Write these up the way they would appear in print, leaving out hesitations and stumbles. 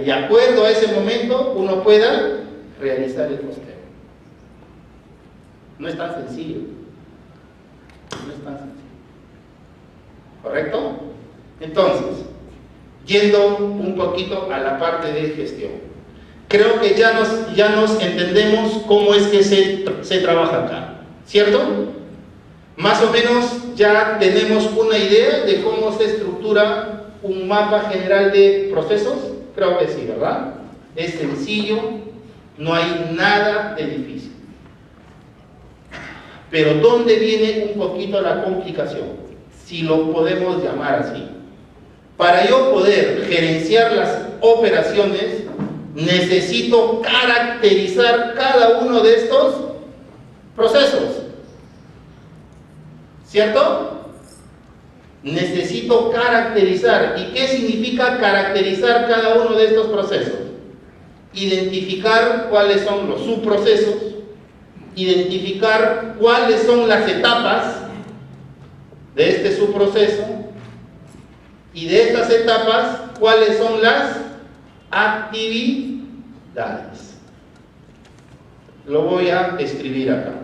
de acuerdo a ese momento uno pueda realizar el posteo. No es tan sencillo. No es tan sencillo. ¿Correcto? Entonces, yendo un poquito a la parte de gestión. Creo que ya nos entendemos cómo es que se trabaja acá. ¿Cierto? Más o menos ya tenemos una idea de cómo se estructura un mapa general de procesos. Creo que sí, ¿verdad? Es sencillo, no hay nada de difícil. Pero ¿dónde viene un poquito la complicación? Si lo podemos llamar así. Para yo poder gerenciar las operaciones, necesito caracterizar cada uno de estos procesos. ¿Cierto? Necesito caracterizar. ¿Y qué significa caracterizar cada uno de estos procesos? Identificar cuáles son los subprocesos, identificar cuáles son las etapas de este subproceso y de estas etapas cuáles son las actividades. Lo voy a escribir acá.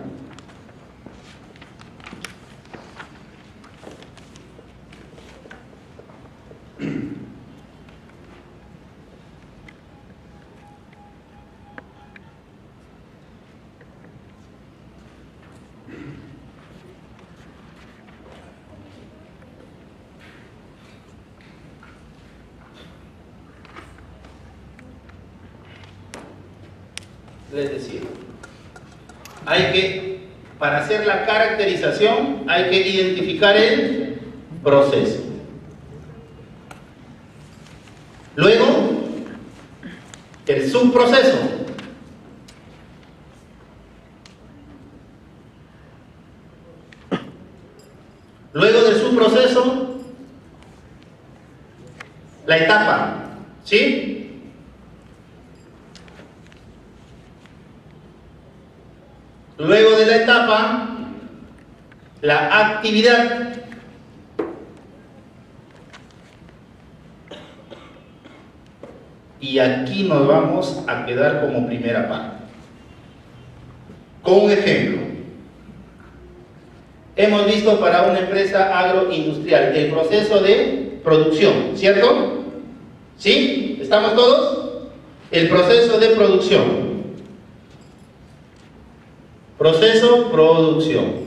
Es decir, para hacer la caracterización hay que identificar el proceso. Luego, el subproceso. Luego del subproceso, la etapa, ¿sí? Luego de la etapa, la actividad. Y aquí nos vamos a quedar como primera parte. Con un ejemplo. Hemos visto para una empresa agroindustrial el proceso de producción, ¿cierto? ¿Sí? ¿Estamos todos? El proceso de producción. Proceso, producción.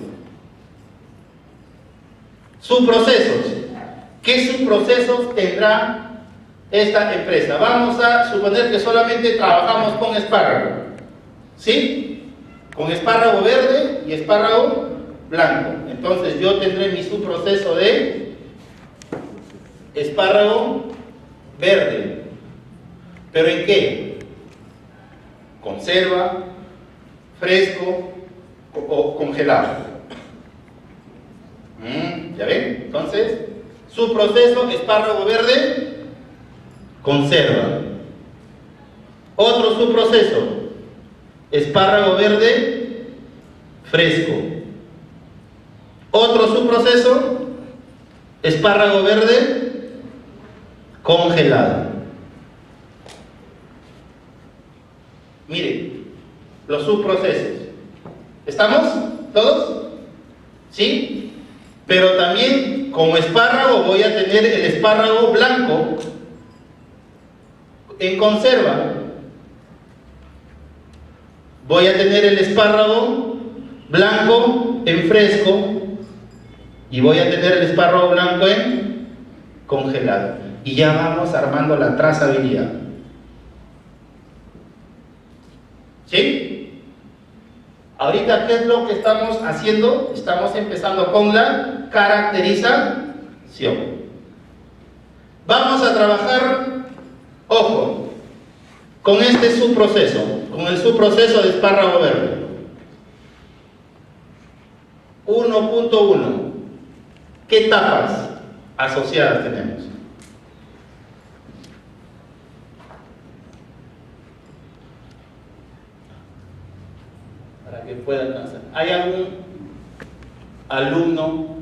Subprocesos. ¿Qué subprocesos tendrá esta empresa? Vamos a suponer que solamente trabajamos con espárrago. ¿Sí? Con espárrago verde y espárrago blanco. Entonces yo tendré mi subproceso de espárrago verde. ¿Pero en qué? Conserva, fresco o congelado. ¿Ya ven? Entonces, subproceso espárrago verde, conserva. Otro subproceso, espárrago verde, fresco. Otro subproceso, espárrago verde, congelado. Miren, los subprocesos. ¿Estamos? ¿Todos? ¿Sí? Pero también como espárrago voy a tener el espárrago blanco en conserva. Voy a tener el espárrago blanco en fresco y voy a tener el espárrago blanco en congelado. Y ya vamos armando la trazabilidad. ¿Sí? Ahorita, ¿qué es lo que estamos haciendo? Estamos empezando con la caracterización. Vamos a trabajar, ojo, con este subproceso, con el subproceso de espárrago verde. 1.1. ¿Qué etapas asociadas tenemos? Para que puedan alcanzar. ¿Hay algún alumno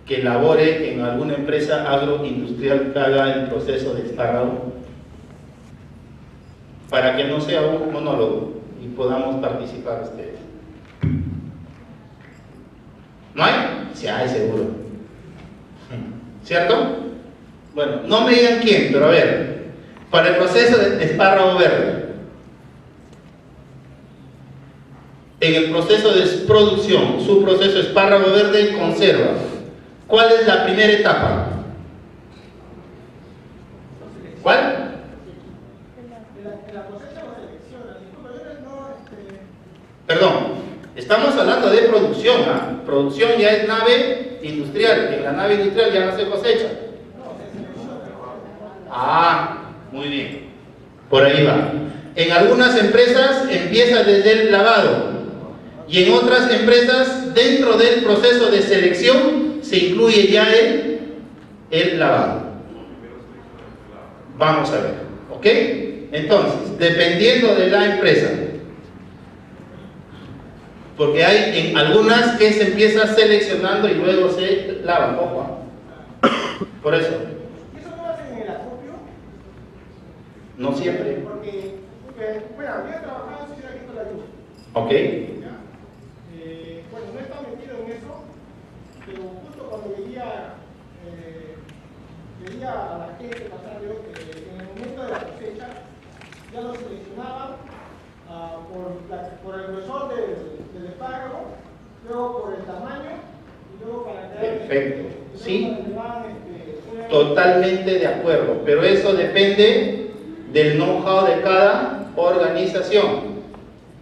que labore en alguna empresa agroindustrial que haga el proceso de espárrago, para que no sea un monólogo y podamos participar ustedes. ¿No hay? Sí hay, seguro. ¿Cierto? Bueno, no me digan quién, pero a ver, para el proceso de espárrago verde, en el proceso de producción, su proceso espárrago verde conserva, ¿cuál es la primera etapa? ¿Cuál? Perdón, estamos hablando de producción, ¿ah? Producción ya es nave industrial, en la nave industrial ya no se cosecha. Ah, muy bien, por ahí va. En algunas empresas empieza desde el lavado y en otras empresas dentro del proceso de selección se incluye ya el lavado. Vamos a ver, ¿ok? Entonces, dependiendo de la empresa, porque hay en algunas que se empieza seleccionando y luego se lavan, ojo, por eso. ¿Eso no hacen en el acopio? No siempre. Porque, bueno, yo he trabajado en Ciudad Agrícola de Luz. Ok. Bueno, no he estado metido en eso, pero justo cuando veía a la gente pasar, veo que en el momento de la cosecha ya lo seleccionaban por el grosor del espárrago, luego por el tamaño y luego para crear. Perfecto. Sí. Totalmente de acuerdo, pero eso depende del know-how de cada organización.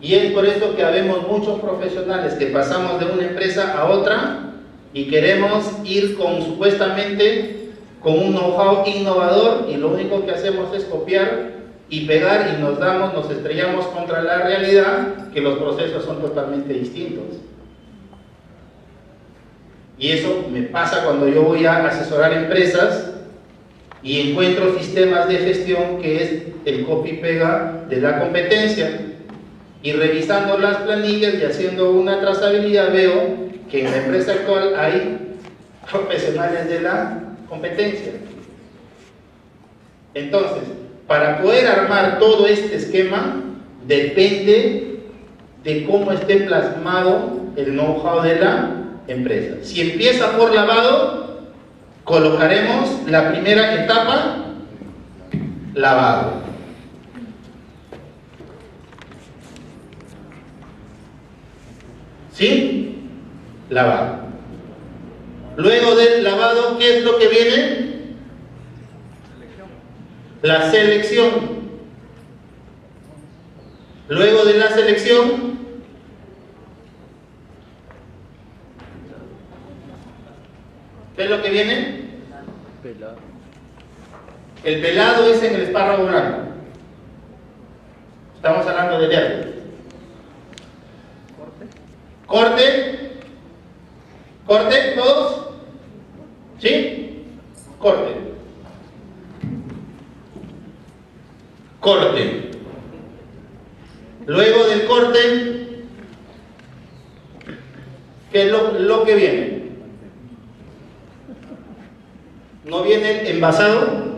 Y es por eso que habemos muchos profesionales que pasamos de una empresa a otra y queremos ir supuestamente con un know-how innovador y lo único que hacemos es copiar y pegar y nos estrellamos contra la realidad que los procesos son totalmente distintos. Y eso me pasa cuando yo voy a asesorar empresas y encuentro sistemas de gestión que es el copy-pega de la competencia. Y revisando las planillas y haciendo una trazabilidad veo que en la empresa actual hay profesionales de la competencia. Entonces, para poder armar todo este esquema, depende de cómo esté plasmado el know-how de la empresa. Si empieza por lavado, colocaremos la primera etapa, lavado. ¿Sí? Lavado. Luego del lavado, ¿qué es lo que viene? La selección. Luego de la selección, ¿qué es lo que viene? Pelado. El pelado es en el espárrago blanco. Estamos hablando de verde. Corte. Corte, todos. ¿Sí? Corte. Corte. Luego del corte, ¿qué es lo que viene? ¿No viene el envasado?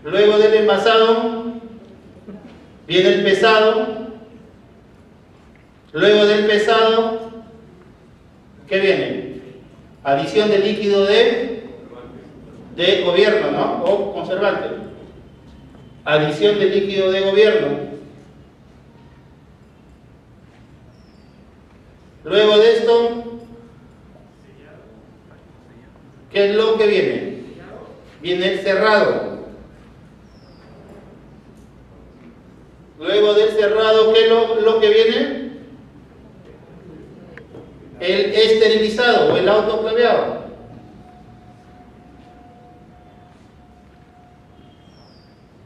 Luego del envasado viene el pesado. Luego del pesado, ¿qué viene? Adición de líquido de gobierno, ¿no? O conservante. Adición de líquido de gobierno. Luego de esto, ¿qué es lo que viene? Viene el cerrado. Luego del cerrado, ¿qué es lo que viene? El esterilizado o el autoclaveado.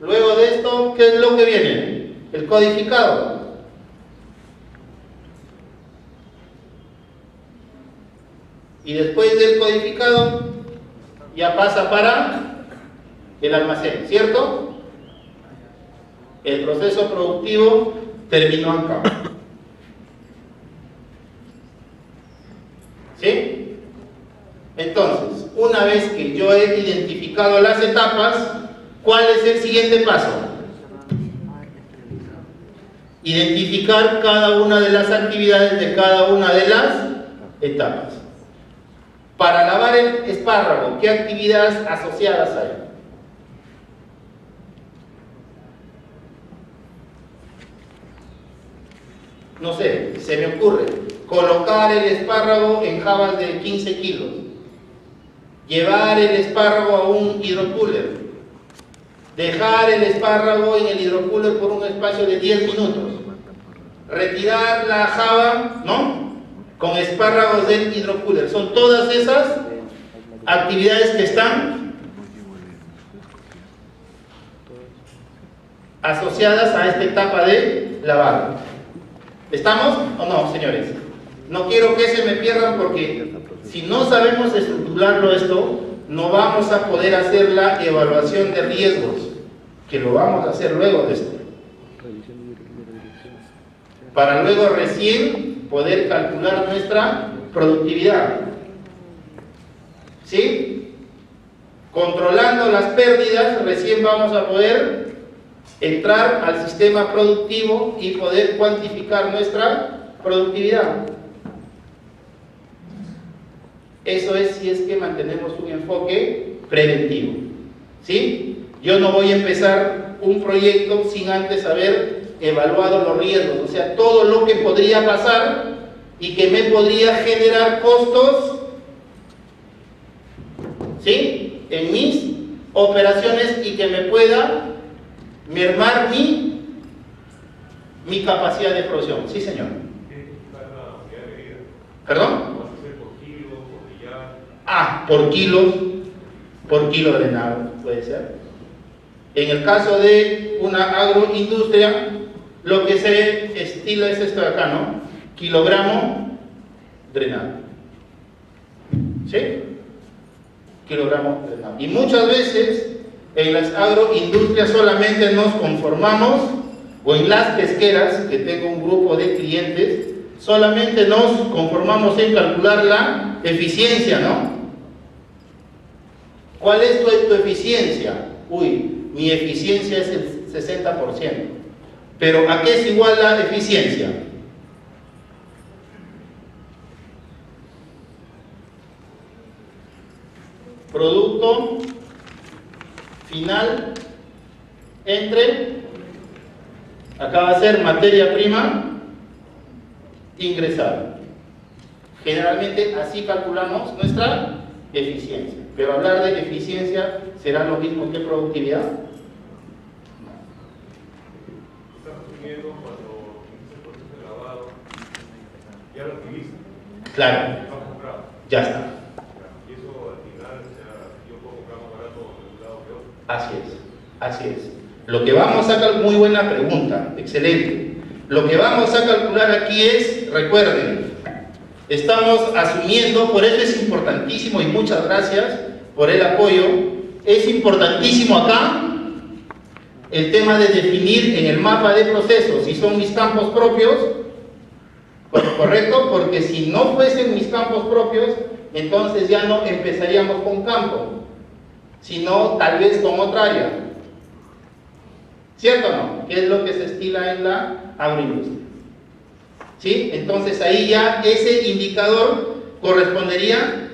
Luego de esto, ¿qué es lo que viene? El codificado. Y después del codificado, ya pasa para el almacén, ¿cierto? El proceso productivo terminó acá. Entonces, una vez que yo he identificado las etapas, ¿cuál es el siguiente paso? Identificar cada una de las actividades de cada una de las etapas. Para lavar el espárrago, ¿qué actividades asociadas hay? No sé, se me ocurre colocar el espárrago en jabas de 15 kilos, llevar el espárrago a un hidrocooler, dejar el espárrago en el hidrocooler por un espacio de 10 minutos, retirar la java, ¿no?, con espárragos del hidrocooler. Son todas esas actividades que están asociadas a esta etapa de lavado. ¿Estamos o no, señores? No quiero que se me pierdan, porque si no sabemos estructurarlo esto, no vamos a poder hacer la evaluación de riesgos, que lo vamos a hacer luego de esto, para luego recién poder calcular nuestra productividad. ¿Sí? Controlando las pérdidas, recién vamos a poder entrar al sistema productivo y poder cuantificar nuestra productividad. Eso es si es que mantenemos un enfoque preventivo. ¿Sí? Yo no voy a empezar un proyecto sin antes haber evaluado los riesgos, o sea, todo lo que podría pasar y que me podría generar costos, ¿sí?, en mis operaciones, y que me pueda mermar mi capacidad de producción. Sí, señor. ¿Perdón? Por kilo drenado, puede ser. En el caso de una agroindustria, lo que se estila es esto de acá, ¿no? Kilogramo drenado. ¿Sí? Kilogramo drenado. Y muchas veces en las agroindustrias solamente nos conformamos, o en las pesqueras, que tengo un grupo de clientes, solamente nos conformamos en calcular la eficiencia, ¿no? ¿Cuál es tu eficiencia? Uy, mi eficiencia es el 60%. Pero ¿a qué es igual la eficiencia? Producto final entre, acá va a ser materia prima ingresada. Generalmente así calculamos nuestra eficiencia. Pero hablar de eficiencia será lo mismo que productividad. Ya lo utiliza. Claro. Ya está. Y eso al final, yo puedo comprar más barato en un lado que otro. Así es, así es. Lo que vamos a calcular, muy buena pregunta, excelente. Lo que vamos a calcular aquí es, recuerden, estamos asumiendo, por eso es importantísimo, y muchas gracias por el apoyo, es importantísimo acá el tema de definir en el mapa de procesos si son mis campos propios, ¿correcto? Porque si no fuesen mis campos propios, entonces ya no empezaríamos con campo, sino tal vez con otra área. ¿Cierto o no? ¿Qué es lo que se estila en la agroindustria? ¿Sí? Entonces ahí ya ese indicador correspondería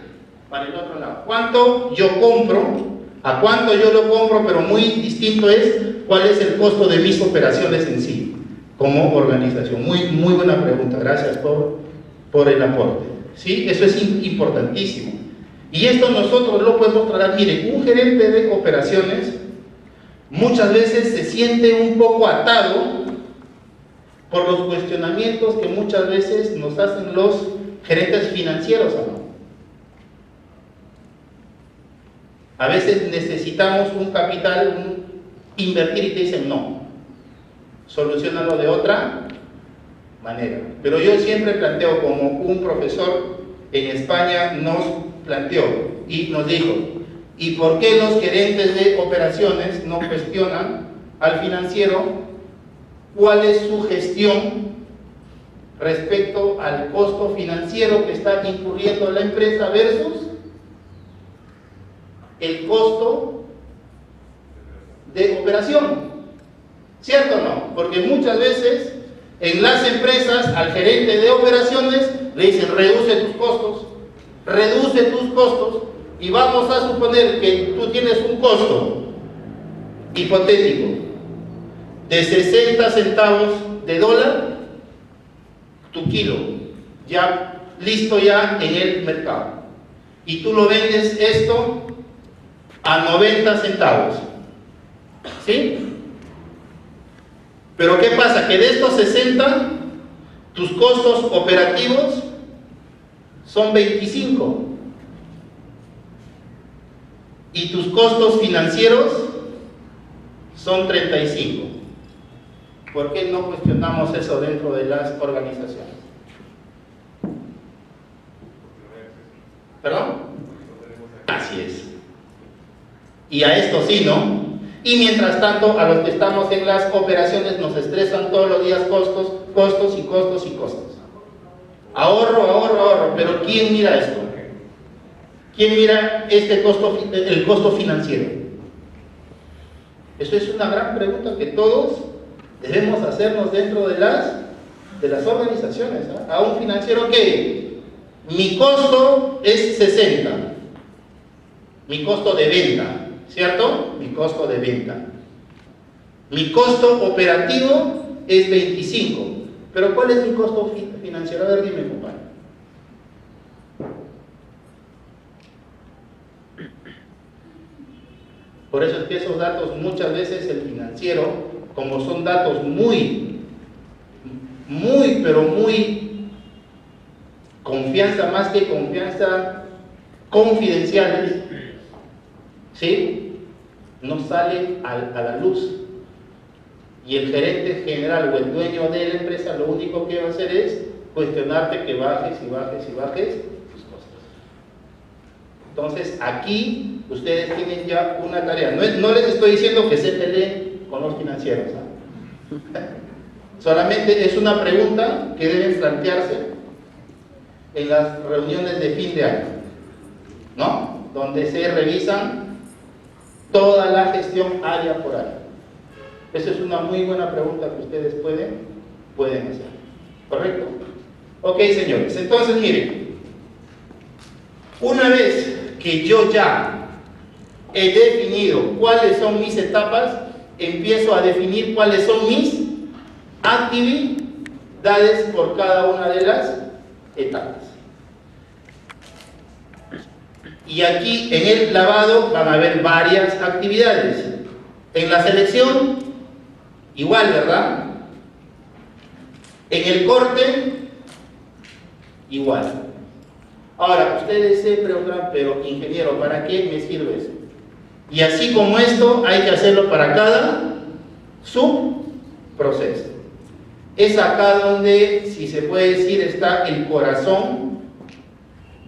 para el otro lado. ¿Cuánto yo compro? ¿A cuánto yo lo compro? Pero muy distinto es cuál es el costo de mis operaciones en sí, como organización. Muy buena pregunta, gracias por el aporte. ¿Sí? Eso es importantísimo. Y esto nosotros lo podemos trasladar. Miren, un gerente de operaciones muchas veces se siente un poco atado por los cuestionamientos que muchas veces nos hacen los gerentes financieros, ¿o no? A veces necesitamos un capital, invertir, y te dicen no, solucionalo de otra manera. Pero yo siempre planteo, como un profesor en España nos planteó y nos dijo, ¿y por qué los gerentes de operaciones no cuestionan al financiero cuál es su gestión respecto al costo financiero que está incurriendo la empresa versus el costo de operación. ¿Cierto o no? Porque muchas veces en las empresas al gerente de operaciones le dicen reduce tus costos, y vamos a suponer que tú tienes un costo hipotético de 60 centavos de dólar tu kilo, ya listo ya en el mercado, y tú lo vendes esto a 90 centavos, ¿sí? Pero ¿qué pasa? Que de estos 60, tus costos operativos son 25 y tus costos financieros son 35. ¿Por qué no cuestionamos eso dentro de las organizaciones? ¿Perdón? Así es. Y a esto sí, ¿no? Y mientras tanto, a los que estamos en las operaciones nos estresan todos los días costos. Ahorro, pero ¿quién mira esto? ¿Quién mira el costo financiero? Eso es una gran pregunta que todos debemos hacernos dentro de las organizaciones, ¿eh? A un financiero que mi costo es 60, mi costo de venta, ¿cierto? Mi costo de venta. Mi costo operativo es 25. Pero ¿cuál es mi costo financiero? A ver, dime, compadre. Por eso es que esos datos muchas veces el financiero, como son datos muy confianza, más que confianza, confidenciales, ¿sí? No sale a la luz. Y el gerente general o el dueño de la empresa lo único que va a hacer es cuestionarte que bajes tus costos. Entonces aquí ustedes tienen ya una tarea. No les estoy diciendo que se peleen con los financieros, ¿no? Solamente es una pregunta que deben plantearse en las reuniones de fin de año, ¿no? Donde se revisan toda la gestión área por área. Esa es una muy buena pregunta que ustedes pueden hacer. ¿Correcto? Ok, señores. Entonces, miren. Una vez que yo ya he definido cuáles son mis etapas, empiezo a definir cuáles son mis actividades por cada una de las etapas. Y aquí en el lavado van a haber varias actividades. En la selección, igual, ¿verdad? En el corte, igual. Ahora, ustedes se preguntan, pero ingeniero, ¿para qué me sirve eso? Y así como esto, hay que hacerlo para cada subproceso. Es acá donde, si se puede decir, está el corazón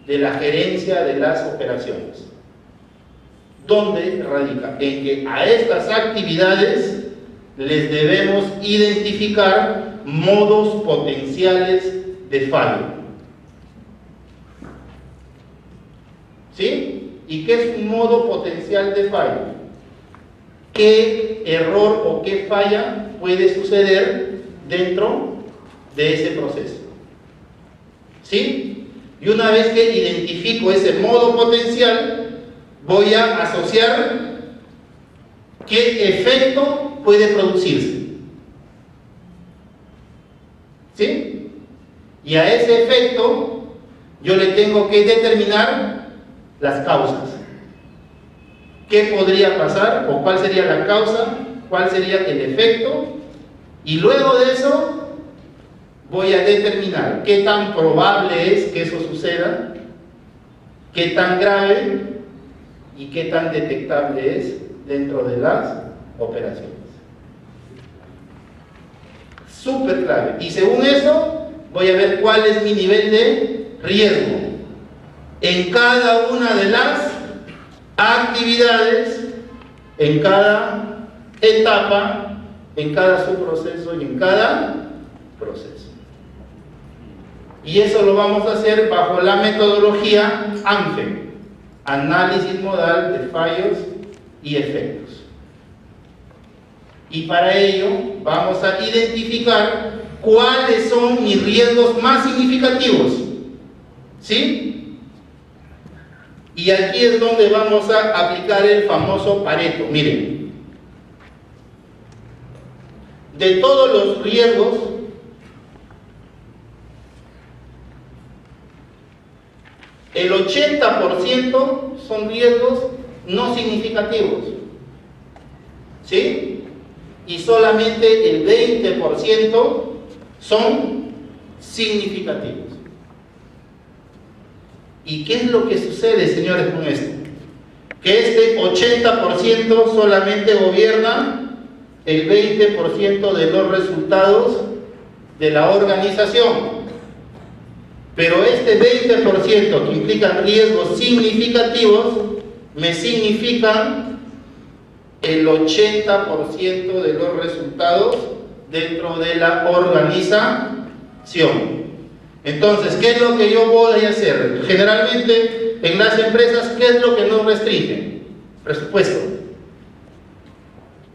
de la gerencia de las operaciones. ¿Dónde radica? En que a estas actividades les debemos identificar modos potenciales de fallo. ¿Sí? ¿Y qué es un modo potencial de fallo? ¿Qué error o qué falla puede suceder dentro de ese proceso? ¿Sí? Y una vez que identifico ese modo potencial, voy a asociar qué efecto puede producirse. ¿Sí? Y a ese efecto yo le tengo que determinar las causas. ¿Qué podría pasar? ¿O cuál sería la causa? ¿Cuál sería el efecto? Y luego de eso voy a determinar qué tan probable es que eso suceda, qué tan grave y qué tan detectable es dentro de las operaciones. Súper clave. Y según eso, voy a ver cuál es mi nivel de riesgo en cada una de las actividades, en cada etapa, en cada subproceso y en cada proceso. Y eso lo vamos a hacer bajo la metodología ANFE. análisis modal de fallos y efectos. Y para ello vamos a identificar cuáles son mis riesgos más significativos. ¿Sí? Y aquí es donde vamos a aplicar el famoso Pareto. Miren, de todos los riesgos, el 80% son riesgos no significativos. ¿Sí? Y solamente el 20% son significativos. ¿Y qué es lo que sucede, señores, con esto? Que este 80% solamente gobierna el 20% de los resultados de la organización. Pero este 20% que implican riesgos significativos, me significan el 80% de los resultados dentro de la organización. Entonces, ¿qué es lo que yo voy a hacer? Generalmente en las empresas, ¿qué es lo que nos restringen? Presupuesto.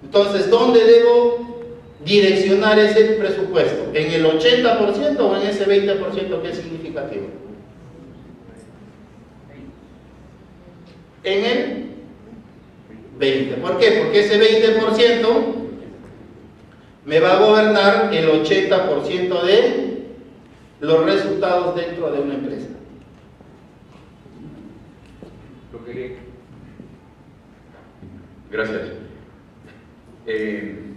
Entonces, ¿dónde debo direccionar ese presupuesto? ¿En el 80% o en ese 20% que es significativo? En el 20%. ¿Por qué? Porque ese 20% me va a gobernar el 80% de los resultados dentro de una empresa. Gracias. El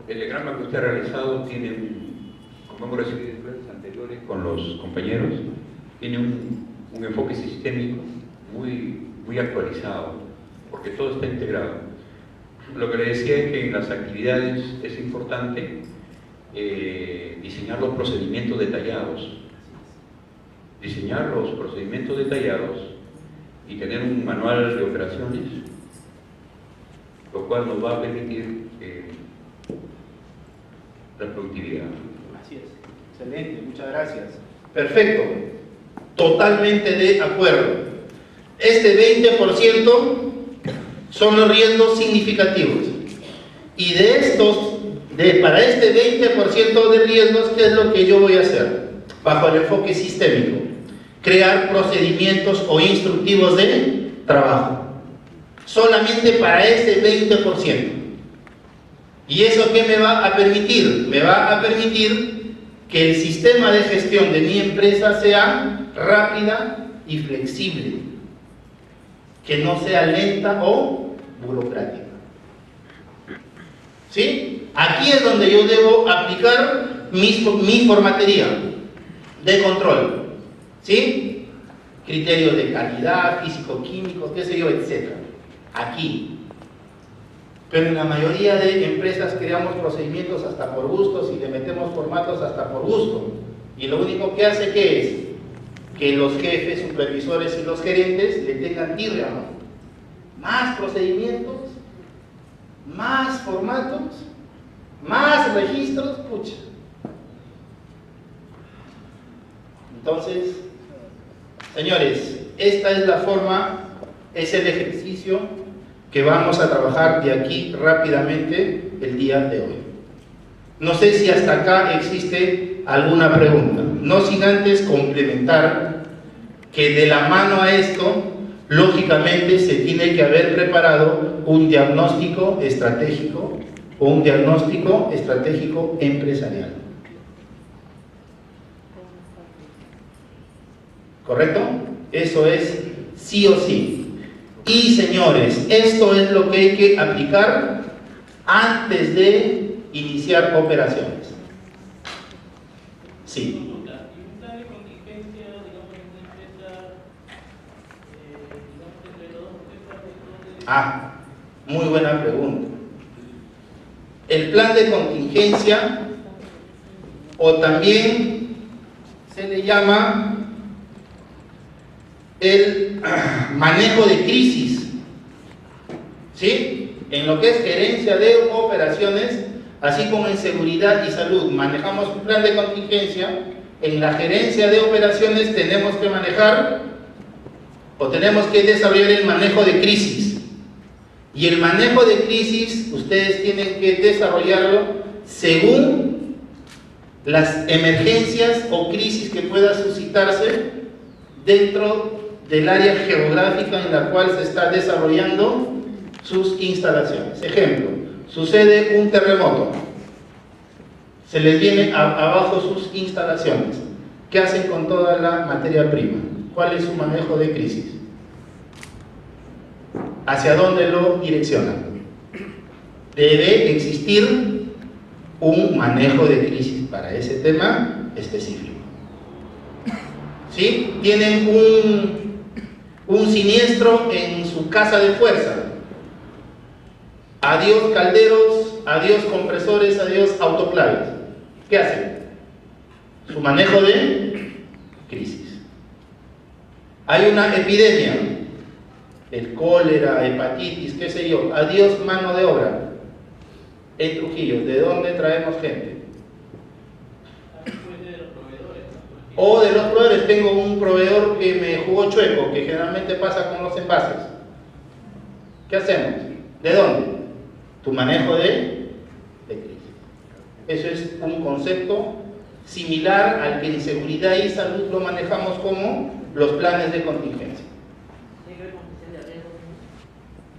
diagrama que usted ha realizado tiene como hemos recibido en clases anteriores con los compañeros, tiene un enfoque sistémico muy actualizado, porque todo está integrado. Lo que le decía es que en las actividades es importante diseñar los procedimientos detallados. Diseñar los procedimientos detallados y tener un manual de operaciones, lo cual nos va a permitir la productividad. Así es, excelente, muchas gracias. Perfecto, totalmente de acuerdo. Este 20% son los riesgos significativos. Y de estos, para este 20% de riesgos, ¿qué es lo que yo voy a hacer? Bajo el enfoque sistémico, crear procedimientos o instructivos de trabajo. Solamente para este 20%. ¿Y eso qué me va a permitir? Me va a permitir que el sistema de gestión de mi empresa sea rápida y flexible, que no sea lenta o burocrática. ¿Sí? Aquí es donde yo debo aplicar mi formatería de control. ¿Sí? Criterios de calidad, físico-químicos, qué sé yo, etc. Aquí. Pero en la mayoría de empresas creamos procedimientos hasta por gustos y le metemos formatos hasta por gusto. Y lo único que hace que es que los jefes, supervisores y los gerentes le tengan tirria, ¿no? Más procedimientos, más formatos, más registros, pucha. Entonces, señores, esta es la forma, es el ejercicio que vamos a trabajar de aquí rápidamente el día de hoy. No sé si hasta acá existe alguna pregunta, no sin antes complementar que de la mano a esto, lógicamente se tiene que haber preparado un diagnóstico estratégico o un diagnóstico estratégico empresarial. ¿Correcto? Eso es sí o sí. Y señores, esto es lo que hay que aplicar antes de iniciar operaciones. Sí. ¿Y un plan de contingencia, digamos, en una empresa, digamos, entre los dos empresas? Muy buena pregunta. El plan de contingencia, o también se le llama el manejo de crisis, ¿sí? En lo que es gerencia de operaciones, así como en seguridad y salud, manejamos un plan de contingencia. En la gerencia de operaciones tenemos que manejar o tenemos que desarrollar el manejo de crisis. Y el manejo de crisis ustedes tienen que desarrollarlo según las emergencias o crisis que pueda suscitarse dentro del área geográfica en la cual se está desarrollando sus instalaciones. Ejemplo, sucede un terremoto, se les viene abajo sus instalaciones. ¿Qué hacen con toda la materia prima? ¿Cuál es su manejo de crisis? ¿Hacia dónde lo direccionan? Debe existir un manejo de crisis para ese tema específico. ¿Sí? Tienen un siniestro en su casa de fuerza. Adiós calderos, adiós compresores, adiós autoclaves. ¿Qué hacen? Su manejo de crisis. Hay una epidemia, el cólera, hepatitis, qué sé yo, adiós mano de obra. En Trujillo, ¿de dónde traemos gente? O de los proveedores. Tengo un proveedor que me jugó chueco, que generalmente pasa con los envases. ¿Qué hacemos? ¿De dónde? Tu manejo de crisis. Eso es un concepto similar al que en seguridad y salud lo manejamos como los planes de contingencia.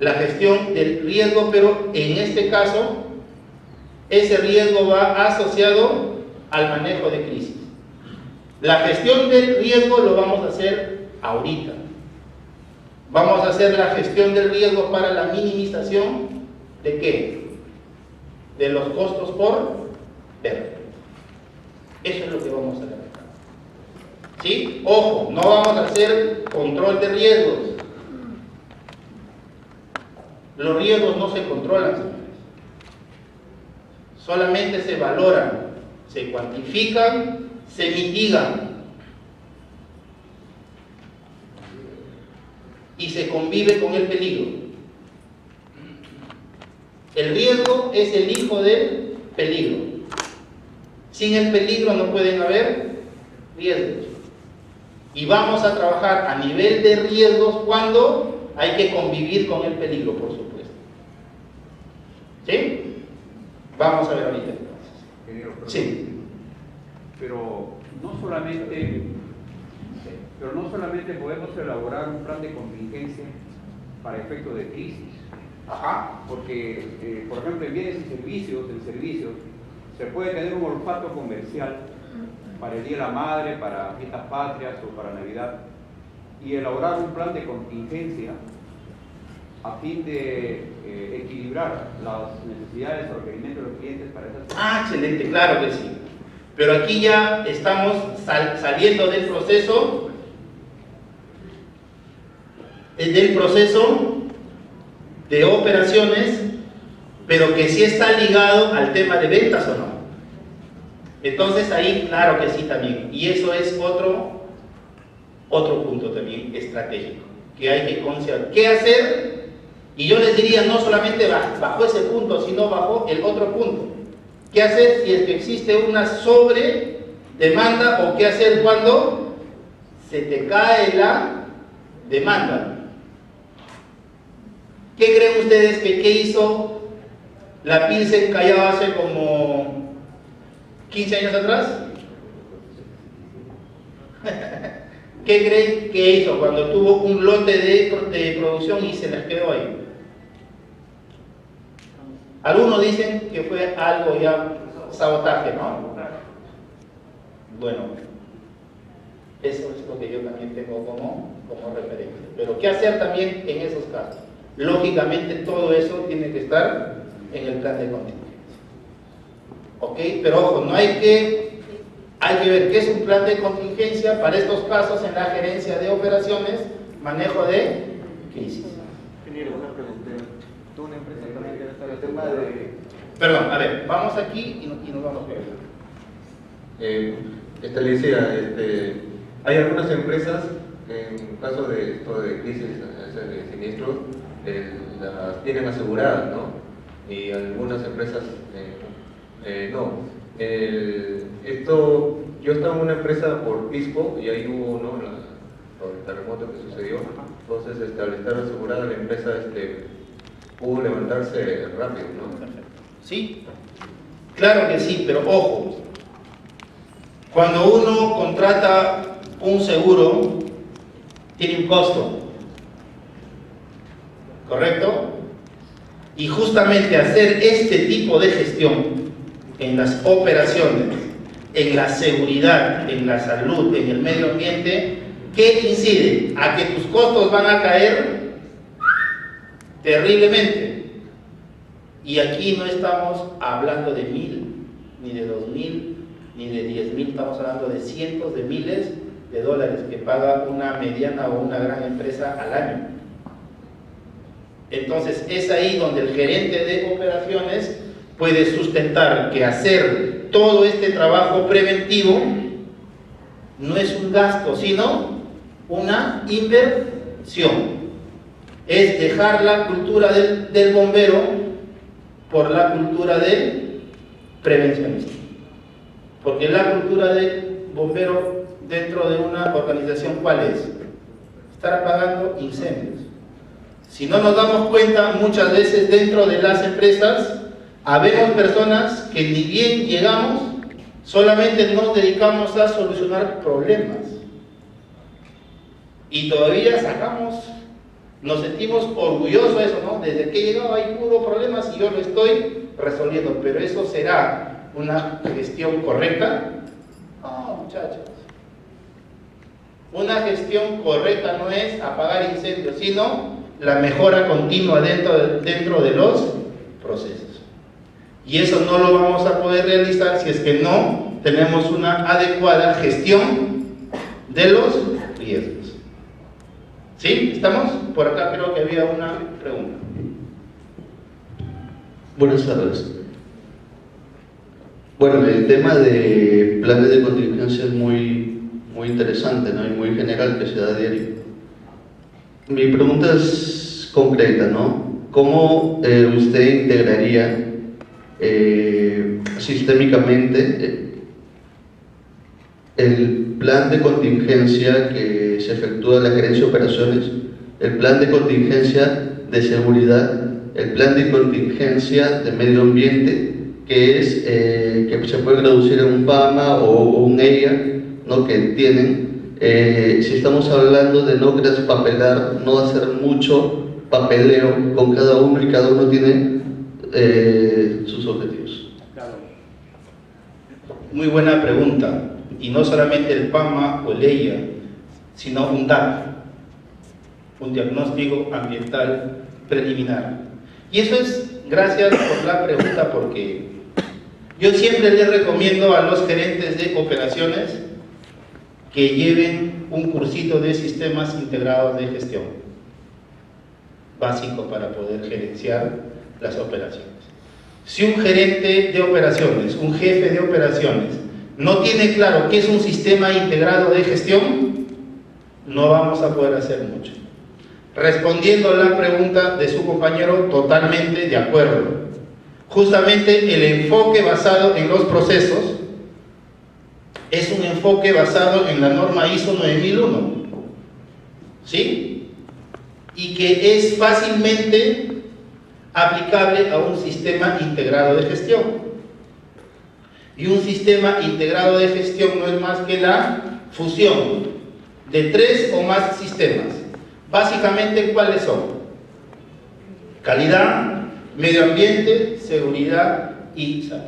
La gestión del riesgo, pero en este caso, ese riesgo va asociado al manejo de crisis. La gestión del riesgo lo vamos a hacer ahorita. Vamos a hacer la gestión del riesgo para la minimización ¿de qué? De los costos por pérdida. Eso es lo que vamos a hacer. ¿Sí? Ojo, no vamos a hacer control de riesgos. Los riesgos no se controlan, señores. Solamente se valoran, se cuantifican, se mitigan y se convive con el peligro. El riesgo es el hijo del peligro. Sin el peligro no pueden haber riesgos. Y vamos a trabajar a nivel de riesgos cuando hay que convivir con el peligro, por supuesto. ¿Sí? Vamos a ver ahorita entonces. Sí. Pero no solamente podemos elaborar un plan de contingencia para efectos de crisis. Ajá. Porque, por ejemplo, en bienes y servicios, se puede tener un olfato comercial para el Día de la Madre, para fiestas patrias o para Navidad, y elaborar un plan de contingencia a fin de equilibrar las necesidades o requerimientos de los clientes para esas. Excelente, claro que sí. Pero aquí ya estamos saliendo del proceso de operaciones, pero que sí está ligado al tema de ventas o no. Entonces ahí, claro que sí también. Y eso es otro punto también estratégico, que hay que considerar. ¿Qué hacer? Y yo les diría, no solamente bajo ese punto, sino bajo el otro punto. ¿Qué hacer si es que existe una sobredemanda o qué hacer cuando se te cae la demanda? ¿Qué creen ustedes que hizo la Pilsen Callao hace como 15 años atrás? ¿Qué creen que hizo cuando tuvo un lote de producción y se les quedó ahí? Algunos dicen que fue algo ya sabotaje, ¿no? Bueno, eso es lo que yo también tengo como referencia. Pero ¿qué hacer también en esos casos? Lógicamente todo eso tiene que estar en el plan de contingencia. ¿Ok? Pero ojo, no hay que ver qué es un plan de contingencia para estos casos en la gerencia de operaciones, manejo de crisis. Ingeniero, una pregunta. ¿Tú una empresa también que está en el tema de...? Perdón, a ver, vamos aquí y nos vamos a ver. Le decía, hay algunas empresas que en caso de esto de crisis, de siniestros, las tienen aseguradas, ¿no? Y algunas empresas no. Yo estaba en una empresa por PISPO y ahí hubo, ¿no? por el terremoto que sucedió. Entonces, al estar asegurada la empresa pudo levantarse rápido, ¿no? ¿Sí? Claro que sí, pero ojo, cuando uno contrata un seguro, tiene un costo, ¿correcto? Y justamente hacer este tipo de gestión en las operaciones, en la seguridad, en la salud, en el medio ambiente, ¿qué incide? A que tus costos van a caer terriblemente. Y aquí no estamos hablando de 1.000, ni de 2.000, ni de 10.000, estamos hablando de cientos de miles de dólares que paga una mediana o una gran empresa al año. Entonces es ahí donde el gerente de operaciones puede sustentar que hacer todo este trabajo preventivo no es un gasto, sino una inversión. Es dejar la cultura del bombero por la cultura del prevencionista. Porque la cultura del bombero dentro de una organización, ¿cuál es? Estar apagando incendios. Si no nos damos cuenta, muchas veces dentro de las empresas habemos personas que ni bien llegamos, solamente nos dedicamos a solucionar problemas. Y todavía nos sentimos orgullosos de eso, ¿no? Desde que he llegado hay puro problemas y yo lo estoy resolviendo. Pero ¿eso será una gestión correcta? No, muchachos. Una gestión correcta no es apagar incendios, sino la mejora continua dentro de los procesos. Y eso no lo vamos a poder realizar si es que no tenemos una adecuada gestión de los riesgos. ¿Sí? ¿Estamos? Por acá creo que había una pregunta. Buenas tardes. Bueno, el tema de planes de contingencia es muy interesante, ¿no? Y muy general, que se da a diario. Mi pregunta es concreta, ¿no? ¿Cómo usted integraría sistémicamente el plan de contingencia que se efectúa en la gerencia de operaciones, el plan de contingencia de seguridad, el plan de contingencia de medio ambiente, que es que se puede reducir en un PAMA o un EIA, ¿no? Que tienen? Si estamos hablando de no traspapelar, no hacer mucho papeleo con cada uno y cada uno tiene sus objetivos. Muy buena pregunta. Y no solamente el PAMA o el EIA, sino un DAP, un diagnóstico ambiental preliminar. Y eso es, gracias por la pregunta, porque yo siempre les recomiendo a los gerentes de operaciones que lleven un cursito de sistemas integrados de gestión, básico para poder gerenciar las operaciones. Si un gerente de operaciones, un jefe de operaciones, no tiene claro qué es un sistema integrado de gestión, no vamos a poder hacer mucho. Respondiendo a la pregunta de su compañero, totalmente de acuerdo. Justamente el enfoque basado en los procesos es un enfoque basado en la norma ISO 9001, ¿sí? Y que es fácilmente aplicable a un sistema integrado de gestión. Y un sistema integrado de gestión no es más que la fusión de 3 o más sistemas. Básicamente, ¿cuáles son? Calidad, medio ambiente, seguridad y salud.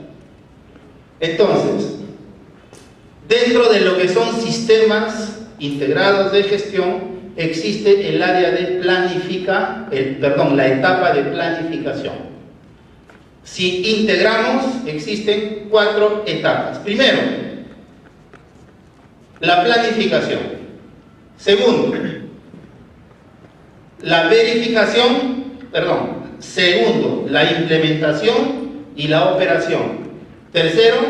Entonces, dentro de lo que son sistemas integrados de gestión, existe el área de la etapa de planificación. Si integramos, existen 4 etapas. Primero, la planificación. Segundo, la verificación, segundo, la implementación y la operación. Tercero,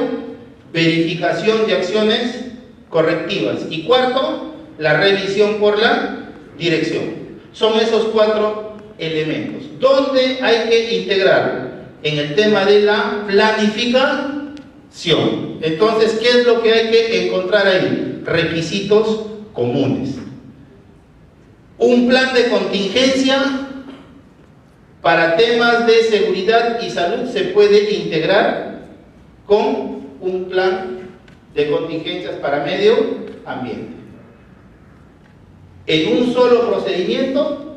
verificación de acciones correctivas. Y cuarto, la revisión por la dirección. Son esos 4 elementos. ¿Dónde hay que integrar? En el tema de la planificación. Entonces, ¿qué es lo que hay que encontrar ahí? Requisitos comunes. Un plan de contingencia para temas de seguridad y salud se puede integrar con un plan de contingencias para medio ambiente. En un solo procedimiento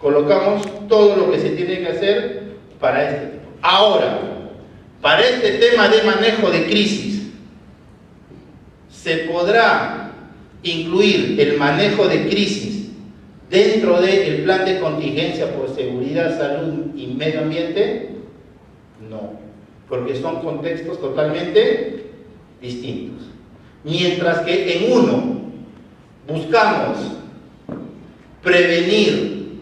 colocamos todo lo que se tiene que hacer para este tema. Ahora, para este tema de manejo de crisis, ¿se podrá incluir el manejo de crisis dentro del plan de contingencia por seguridad, salud y medio ambiente? No, porque son contextos totalmente distintos. Mientras que en uno buscamos prevenir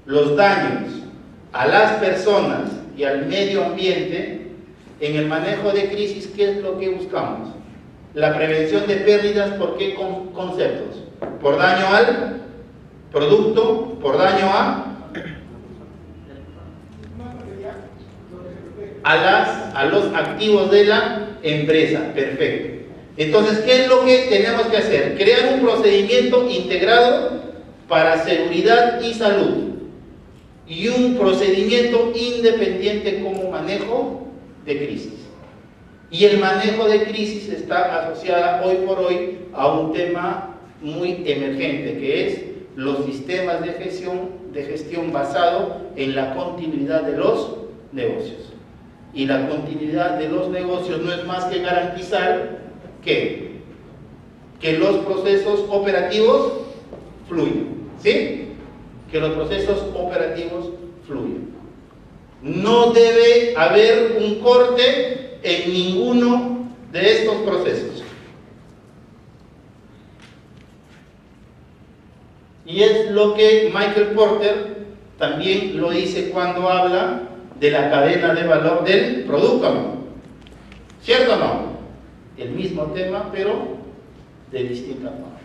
los daños a las personas y al medio ambiente, en el manejo de crisis, ¿qué es lo que buscamos? La prevención de pérdidas, ¿por qué conceptos? Por daño al producto, por daño a los activos de la empresa. Perfecto. Entonces, ¿qué es lo que tenemos que hacer? Crear un procedimiento integrado para seguridad y salud y un procedimiento independiente como manejo de crisis. Y el manejo de crisis está asociada hoy por hoy a un tema muy emergente, que es los sistemas de gestión basado en la continuidad de los negocios. Y la continuidad de los negocios no es más que garantizar que los procesos operativos fluyan, ¿sí? Que los procesos operativos fluyan. No debe haber un corte en ninguno de estos procesos. Y es lo que Michael Porter también lo dice cuando habla de la cadena de valor del producto, ¿no? ¿Cierto o no? El mismo tema, pero de distinta forma.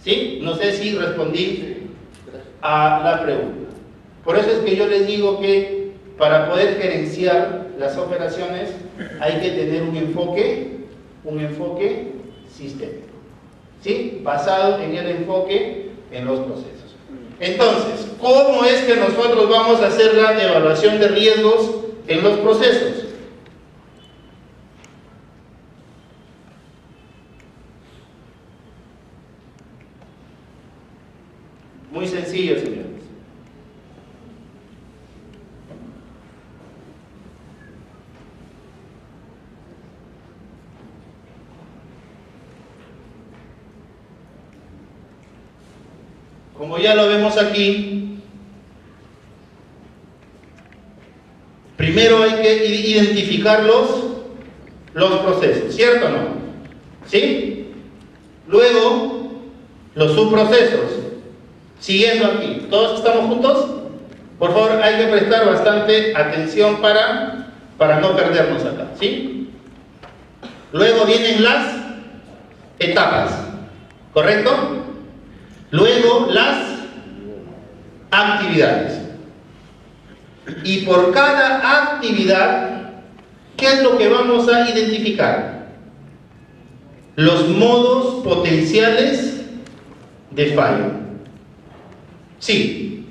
¿Sí? No sé si respondí a la pregunta. Por eso es que yo les digo que para poder gerenciar las operaciones hay que tener un enfoque sistémico, ¿sí? Basado en el enfoque en los procesos. Entonces, ¿cómo es que nosotros vamos a hacer la evaluación de riesgos en los procesos? Muy sencillo, señores. Como ya lo vemos aquí, primero hay que identificar los procesos, ¿cierto o no? ¿Sí? Luego, los subprocesos. Siguiendo aquí, ¿todos estamos juntos? Por favor, hay que prestar bastante atención para no perdernos acá, ¿sí? Luego vienen las etapas, ¿correcto? Luego las actividades. Y por cada actividad, ¿qué es lo que vamos a identificar? Los modos potenciales de fallo. Sí.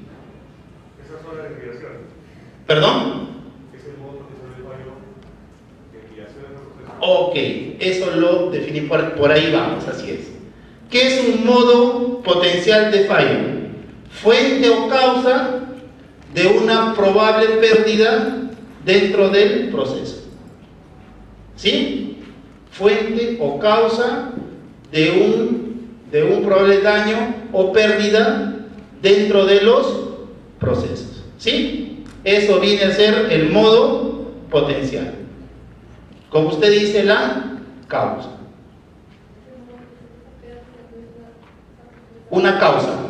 Esas son las desviaciones. ¿Perdón? Es el modo potencial de fallo, desviaciones del proceso. Ok, eso lo definí, por ahí vamos, así es. ¿Qué es un modo potencial de fallo? Fuente o causa de una probable pérdida dentro del proceso. ¿Sí? Fuente o causa de un probable daño o pérdida dentro de los procesos. ¿Sí? Eso viene a ser el modo potencial. Como usted dice, la causa. Una causa.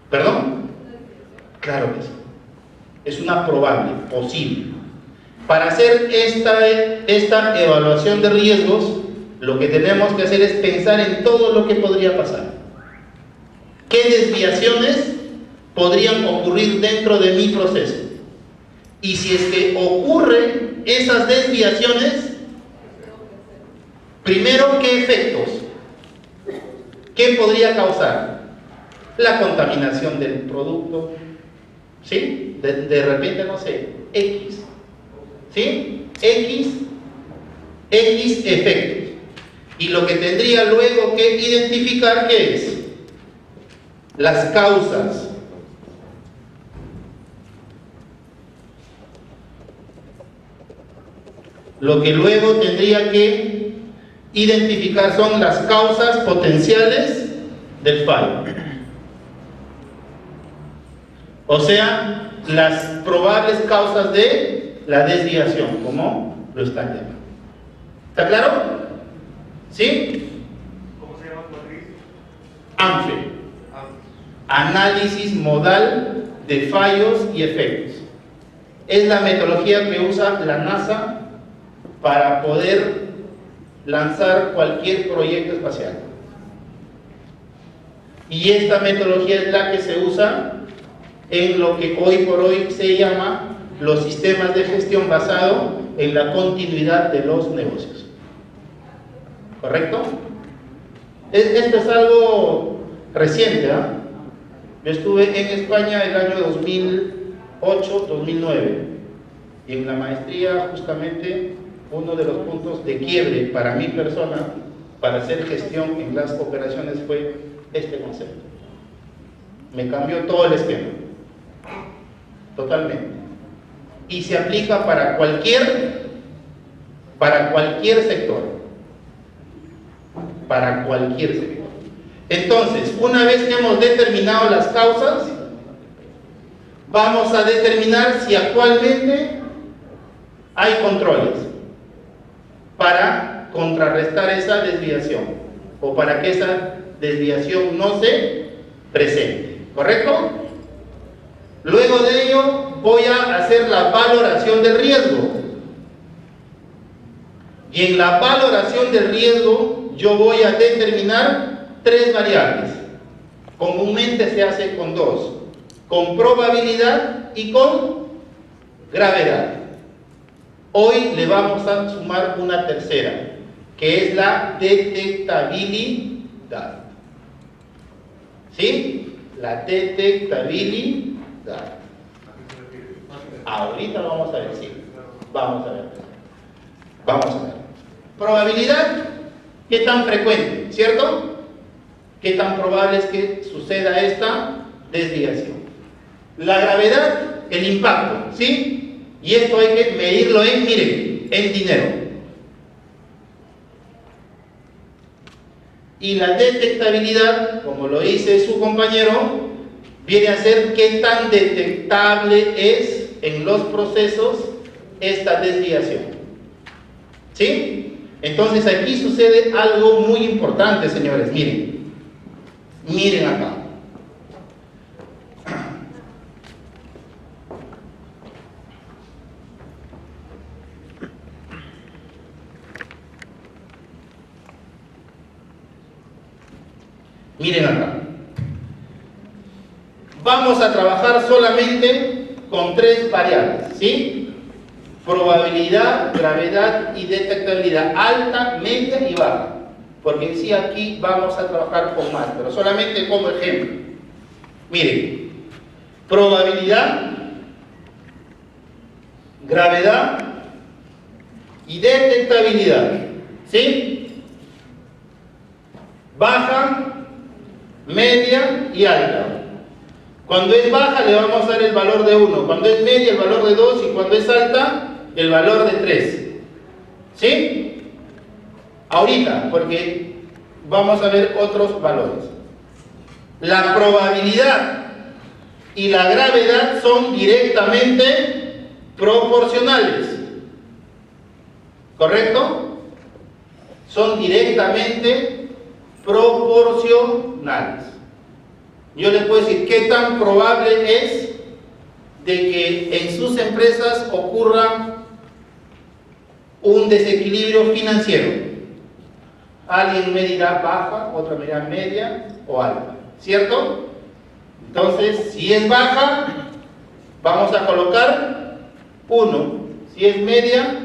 ¿Perdón? Claro que sí. Es una probable, posible. Para hacer esta evaluación de riesgos, lo que tenemos que hacer es pensar en todo lo que podría pasar. ¿Qué desviaciones podrían ocurrir dentro de mi proceso? Y si es que ocurren esas desviaciones, primero, ¿qué efectos? ¿Qué podría causar? La contaminación del producto, ¿sí? De repente, no sé, X, ¿sí? X efectos. Y lo que tendría luego que identificar, ¿qué es? Las causas. Lo que luego tendría que identificar son las causas potenciales del fallo. O sea, las probables causas de la desviación, como lo están llamando. ¿Está claro? ¿Sí? ¿Cómo se llama tu matriz? ANFE. Análisis modal de fallos y efectos. Es la metodología que usa la NASA para poder lanzar cualquier proyecto espacial. Y esta metodología es la que se usa en lo que hoy por hoy se llama los sistemas de gestión basado en la continuidad de los negocios. ¿Correcto? Esto es algo reciente, ¿eh? Yo estuve en España el año 2008-2009 y en la maestría justamente uno de los puntos de quiebre para mi persona para hacer gestión en las operaciones fue este concepto. Me cambió todo el esquema, totalmente, y se aplica para cualquier sector, para cualquier sector. Entonces, una vez que hemos determinado las causas, vamos a determinar si actualmente hay controles para contrarrestar esa desviación o para que esa desviación no se presente, ¿correcto? Luego de ello voy a hacer la valoración del riesgo, y en la valoración del riesgo yo voy a determinar 3 variables. Comúnmente se hace con 2, con probabilidad y con gravedad. Hoy le vamos a sumar una tercera, que es la detectabilidad. ¿Sí? La detectabilidad. Ahorita lo vamos a ver, sí. Vamos a ver. Probabilidad, ¿qué tan frecuente? ¿Cierto? ¿Qué tan probable es que suceda esta desviación? La gravedad, el impacto, ¿sí? Y esto hay que medirlo en, miren, en dinero. Y la detectabilidad, como lo dice su compañero, viene a ser qué tan detectable es en los procesos esta desviación. ¿Sí? Entonces aquí sucede algo muy importante, señores. Miren acá. Miren acá. Vamos a trabajar solamente con 3 variables, ¿sí? Probabilidad, gravedad y detectabilidad, alta, media y baja. Porque en sí aquí vamos a trabajar con más, pero solamente como ejemplo. Miren, probabilidad, gravedad y detectabilidad, ¿sí? Baja, media y alta. Cuando es baja le vamos a dar el valor de 1, cuando es media el valor de 2 y cuando es alta el valor de 3. ¿Sí? Ahorita, porque vamos a ver otros valores. La probabilidad y la gravedad son directamente proporcionales. ¿Correcto? Son directamente proporcionales. Yo les puedo decir qué tan probable es de que en sus empresas ocurra un desequilibrio financiero. Alguien me dirá baja, otro me dirá media o alta, ¿cierto? Entonces, si es baja, vamos a colocar 1. Si es media,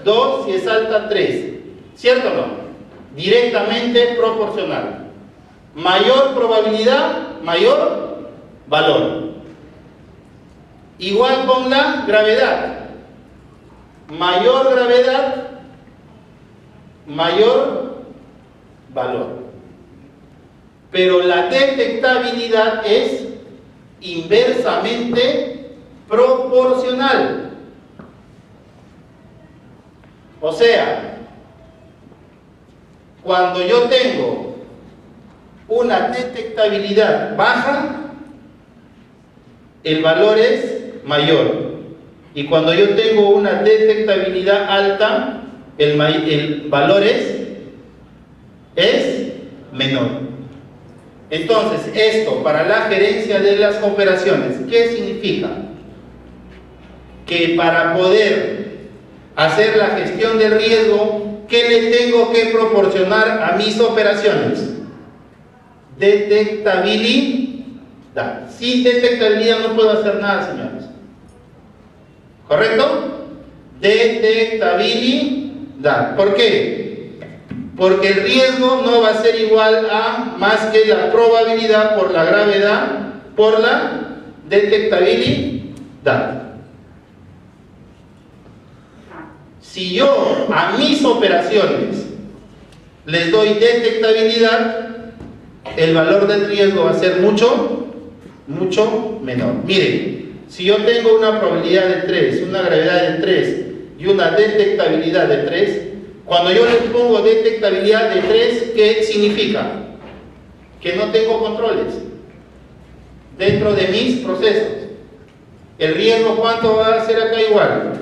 2. Si es alta, 3. ¿Cierto o no? Directamente proporcional. Mayor probabilidad, mayor valor. Igual con la gravedad. Mayor gravedad, mayor valor. Pero la detectabilidad es inversamente proporcional. O sea, cuando yo tengo una detectabilidad baja, el valor es mayor. Y cuando yo tengo una detectabilidad alta, el valor es menor. Entonces, esto para la gerencia de las operaciones, ¿qué significa? Que para poder hacer la gestión del riesgo, ¿qué le tengo que proporcionar a mis operaciones? Detectabilidad. Sin detectabilidad no puedo hacer nada, señores. ¿Correcto? Detectabilidad. ¿Por qué? Porque el riesgo no va a ser igual a más que la probabilidad por la gravedad por la detectabilidad. Si yo a mis operaciones les doy detectabilidad, el valor del riesgo va a ser mucho menor. Miren, si yo tengo una probabilidad de 3, una gravedad de 3 y una detectabilidad de 3, cuando yo les pongo detectabilidad de 3, ¿qué significa? Que no tengo controles dentro de mis procesos. ¿El riesgo cuánto va a ser acá igual?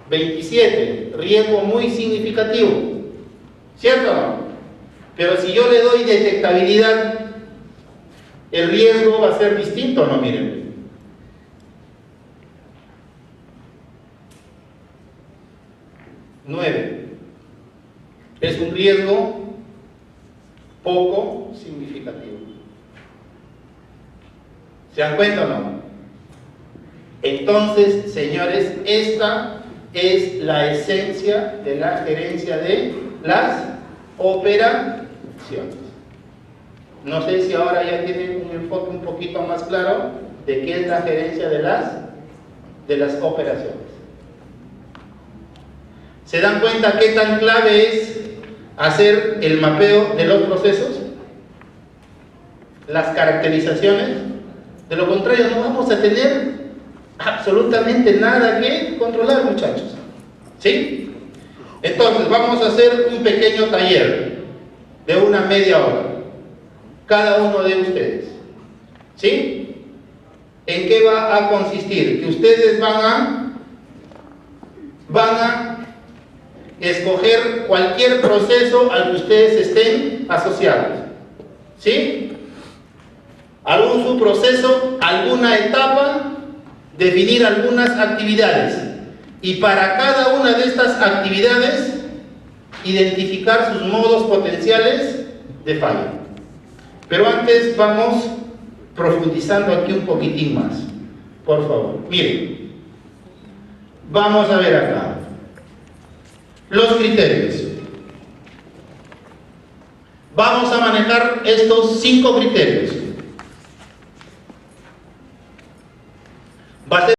27, riesgo muy significativo, ¿cierto o no? Pero si yo le doy detectabilidad, el riesgo va a ser distinto, ¿no? Miren. Es un riesgo poco significativo. ¿Se dan cuenta o no? Entonces, señores, esta es la esencia de la gerencia de las operaciones. No sé si ahora ya tienen un enfoque un poquito más claro de qué es la gerencia de las operaciones. ¿Se dan cuenta qué tan clave es hacer el mapeo de los procesos? Las caracterizaciones. De lo contrario, no vamos a tener absolutamente nada que controlar, muchachos. ¿Sí? Entonces, vamos a hacer un pequeño taller de una media hora, cada uno de ustedes. ¿Sí? ¿En qué va a consistir? Que ustedes van a escoger cualquier proceso al que ustedes estén asociados. ¿Sí? Algún subproceso, alguna etapa, definir algunas actividades. Y para cada una de estas actividades, identificar sus modos potenciales de falla. Pero antes vamos profundizando aquí un poquitín más. Por favor, miren. Vamos a ver acá. Los criterios. Vamos a manejar estos 5 criterios. Va a ser